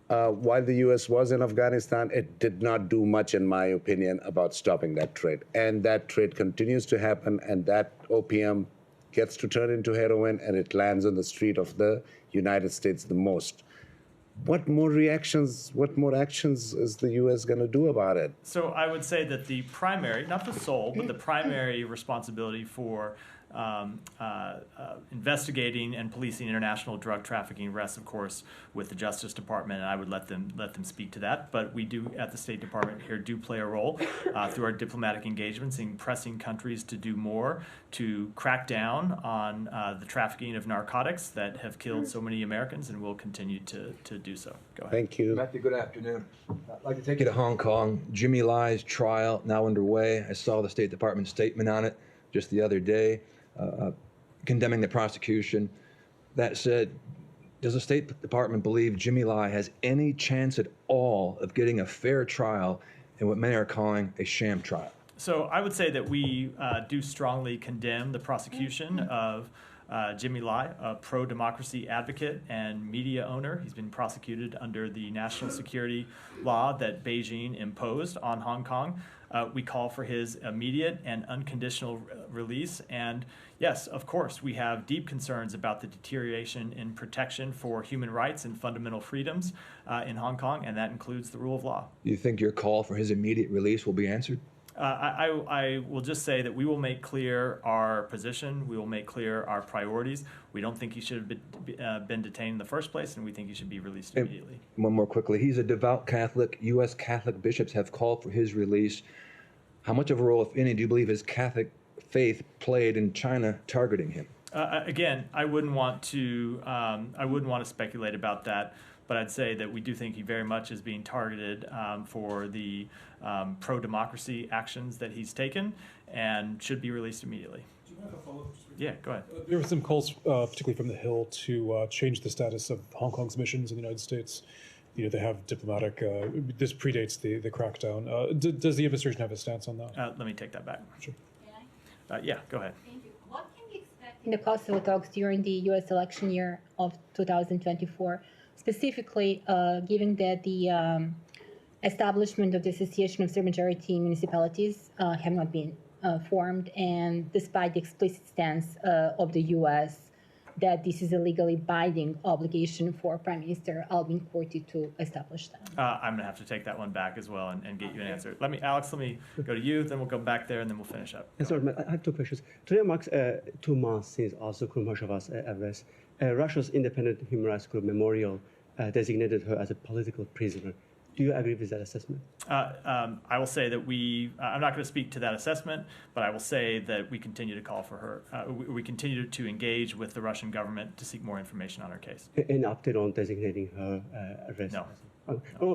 Speaker 17: While the US was in Afghanistan, it did not do much, in my opinion, about stopping that trade. And that trade continues to happen, and that opium gets to turn into heroin, and it lands on the street of the United States the most. What more reactions, what more actions is the U.S. going to do about it?
Speaker 1: So I would say that the primary, not the sole, but the primary responsibility for investigating and policing international drug trafficking rests, of course, with the Justice Department, and I would let them speak to that. But we do, at the State Department here, do play a role through our diplomatic engagements in pressing countries to do more to crack down on the trafficking of narcotics that have killed so many Americans, and will continue to do so. Go ahead.
Speaker 17: Thank you.
Speaker 19: Matthew, good afternoon. I'd like to take you to Hong Kong. Jimmy Lai's trial now underway. I saw the State Department statement on it just the other day, condemning the prosecution. That said, does the State Department believe Jimmy Lai has any chance at all of getting a fair trial in what many are calling a sham trial?
Speaker 1: So I would say that we do strongly condemn the prosecution of Jimmy Lai, a pro-democracy advocate and media owner. He's been prosecuted under the national security law that Beijing imposed on Hong Kong. We call for his immediate and unconditional release. And yes, of course, we have deep concerns about the deterioration in protection for human rights and fundamental freedoms in Hong Kong, and that includes the rule of law.
Speaker 19: Do you think your call for his immediate release will be answered?
Speaker 1: I will just say that we will make clear our position. We will make clear our priorities. We don't think he should have been detained in the first place, and we think he should be released immediately.
Speaker 19: One more quickly. He's a devout Catholic. U.S. Catholic bishops have called for his release. How much of a role, if any, do you believe his Catholic faith played in China targeting him?
Speaker 1: Again, I wouldn't want to speculate about that. But I'd say that we do think he very much is being targeted for the pro-democracy actions that he's taken, and should be released immediately.
Speaker 3: Do you have a follow-up?
Speaker 1: Yeah, go ahead.
Speaker 3: There were some calls, particularly from the Hill, to change the status of Hong Kong's missions in the United States. You know, they have diplomatic. This predates the crackdown. Does the administration have a stance on that?
Speaker 1: Let me take that back. Sure. Yeah, go ahead.
Speaker 20: Thank you. What can we expect in the Kosovo talks during the U.S. election year of 2024? Specifically, given that the establishment of the Association of Serb-majority municipalities have not been formed, and despite the explicit stance of the U.S. that this is a legally binding obligation for Prime Minister Albin Kurti to establish them.
Speaker 1: I'm going to have to take that one back as well and get you an answer. Alex, let me go to you, then we'll go back there, and then we'll finish up.
Speaker 13: Sorry, I have two questions. Today marks 2 months since also Kurmasheva's arrest. Russia's independent human rights group Memorial designated her as a political prisoner. Do you agree with that assessment?
Speaker 1: I will say that I'm not going to speak to that assessment, but I will say that we continue to call for her. We continue to engage with the Russian government to seek more information on her case.
Speaker 13: Any update on designating her arrest?
Speaker 1: No.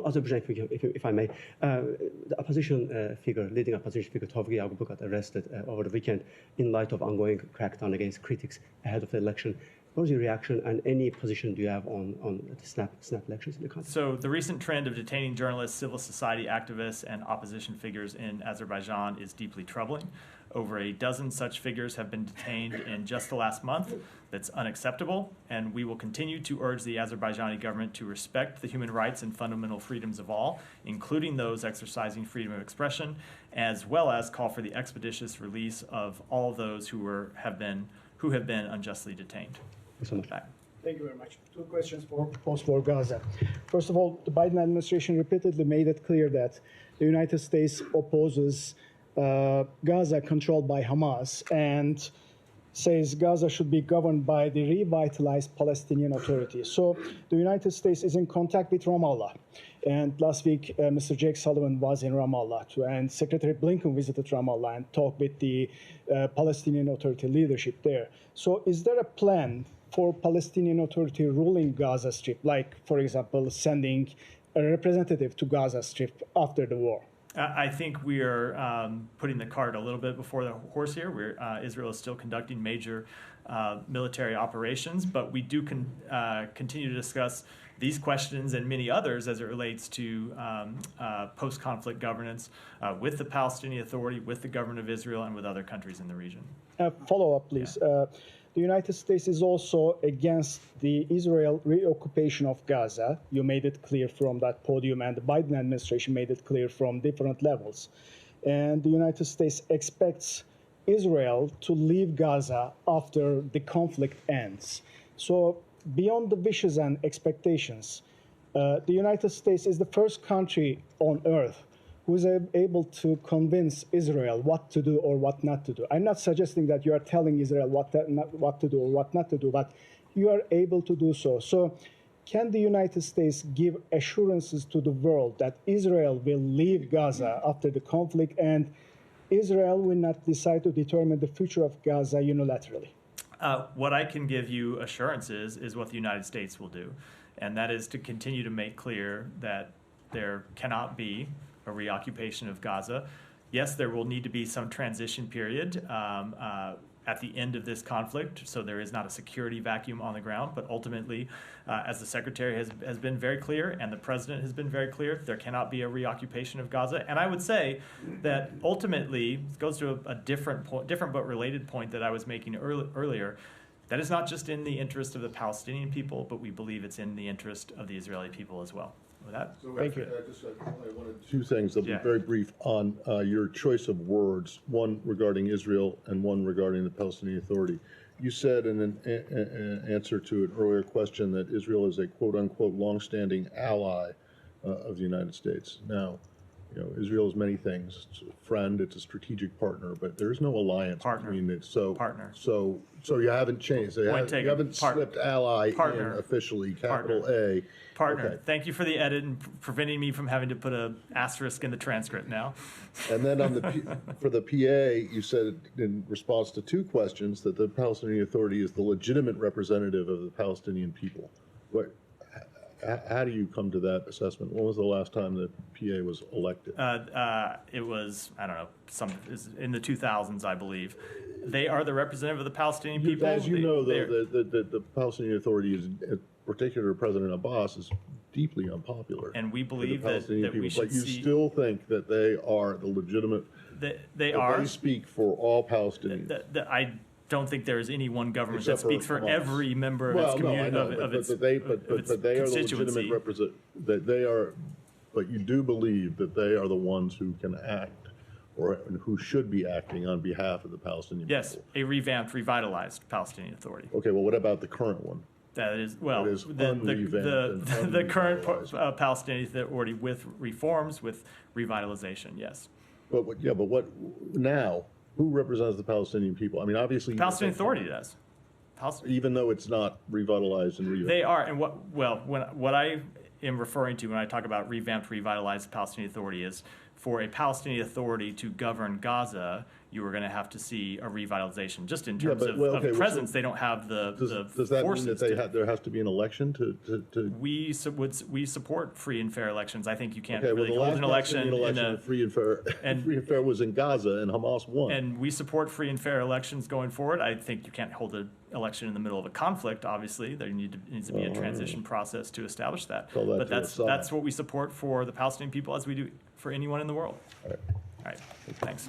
Speaker 13: Azerbaijan figure, if I may. The opposition figure, leading opposition figure, Tovgi Abu got arrested over the weekend in light of ongoing crackdown against critics ahead of the election. What was your reaction, and any position do you have on the snap elections in the country?
Speaker 1: So the recent trend of detaining journalists, civil society activists, and opposition figures in Azerbaijan is deeply troubling. Over a dozen such figures have been detained in just the last month. That's unacceptable, and we will continue to urge the Azerbaijani government to respect the human rights and fundamental freedoms of all, including those exercising freedom of expression, as well as call for the expeditious release of all those who have been unjustly detained.
Speaker 13: Thank you so much.
Speaker 1: Back.
Speaker 21: Thank you very much. Two questions for post-war Gaza. First of all, the Biden administration repeatedly made it clear that the United States opposes Gaza controlled by Hamas and says Gaza should be governed by the revitalized Palestinian Authority. So the United States is in contact with Ramallah. And last week, Mr. Jake Sullivan was in Ramallah, and Secretary Blinken visited Ramallah and talked with the Palestinian Authority leadership there. So is there a plan for Palestinian Authority ruling Gaza Strip, like, for example, sending a representative to Gaza Strip after the war?
Speaker 1: I think we are putting the cart a little bit before the horse here. Israel is still conducting major military operations, but we do continue to discuss these questions and many others as it relates to post-conflict governance with the Palestinian Authority, with the government of Israel, and with other countries in the region.
Speaker 21: Follow-up, please. Yeah. The United States is also against the Israel reoccupation of Gaza. You made it clear from that podium, and the Biden administration made it clear from different levels. And the United States expects Israel to leave Gaza after the conflict ends. So beyond the wishes and expectations, the United States is the first country on earth who is able to convince Israel what to do or what not to do. I'm not suggesting that you are telling Israel what to do or what not to do, but you are able to do so. So can the United States give assurances to the world that Israel will leave Gaza after the conflict and Israel will not decide to determine the future of Gaza unilaterally?
Speaker 1: What I can give you assurances is what the United States will do, and that is to continue to make clear that there cannot be a reoccupation of Gaza. Yes, there will need to be some transition period at the end of this conflict, so there is not a security vacuum on the ground, but ultimately, as the Secretary has been very clear and the President has been very clear, there cannot be a reoccupation of Gaza. And I would say that ultimately, it goes to a different but related point that I was making earlier, that is not just in the interest of the Palestinian people, but we believe it's in the interest of the Israeli people as well. With that,
Speaker 2: thank you. I wanted two things. I'll be very brief on your choice of words, one regarding Israel and one regarding the Palestinian Authority. You said in an answer to an earlier question that Israel is a quote-unquote long-standing ally of the United States. Now, you know, Israel is many things. It's a friend, it's a strategic partner, but there is no alliance between it. So you haven't changed. So you haven't slipped ally in officially, capital A.
Speaker 1: Partner.
Speaker 2: Okay.
Speaker 1: Thank you for the edit and preventing me from having to put an asterisk in the transcript now.
Speaker 2: And then on for the PA, you said in response to two questions that the Palestinian Authority is the legitimate representative of the Palestinian people. How do you come to that assessment? When was the last time the PA was elected?
Speaker 1: It was, I don't know, in the 2000s, I believe. They are the representative of the Palestinian people.
Speaker 2: As you know, the Palestinian Authority is, in particular, President Abbas is deeply unpopular.
Speaker 1: And we believe that we should
Speaker 2: But you still think that they are the legitimate.
Speaker 1: They are.
Speaker 2: They speak for all Palestinians.
Speaker 1: I don't think there is any one government that speaks for every member of its community, of its constituency.
Speaker 2: But they are the legitimate representative. They are, but you do believe that they are the ones who can act, or who should be acting on behalf of the Palestinian people.
Speaker 1: Yes, a revamped, revitalized Palestinian Authority.
Speaker 2: Okay, well, what about the current one?
Speaker 1: That is, well, the current Palestinian Authority with reforms, with revitalization, yes.
Speaker 2: But what now? Who represents the Palestinian people? I mean, obviously,
Speaker 1: the Palestinian Authority does.
Speaker 2: Even though it's not revitalized and revamped.
Speaker 1: They are, and what I am referring to when I talk about revamped, revitalized Palestinian Authority is for a Palestinian Authority to govern Gaza, you were going to have to see a revitalization. Just in
Speaker 2: Yeah,
Speaker 1: terms
Speaker 2: but,
Speaker 1: of,
Speaker 2: well, okay,
Speaker 1: of
Speaker 2: well,
Speaker 1: presence, they don't have the
Speaker 2: Does that mean
Speaker 1: forces
Speaker 2: that there has to be an election to
Speaker 1: we support free and fair elections. I think you can't
Speaker 2: okay, well,
Speaker 1: really
Speaker 2: the
Speaker 1: hold
Speaker 2: last
Speaker 1: an election in a
Speaker 2: free and fair, free and fair was in Gaza, and Hamas won.
Speaker 1: and we support free and fair elections going forward. I think you can't hold an election in the middle of a conflict. Obviously, there needs to be a transition process to establish that. But that's what we support for the Palestinian people, as we do for anyone in the world. All right. Thanks.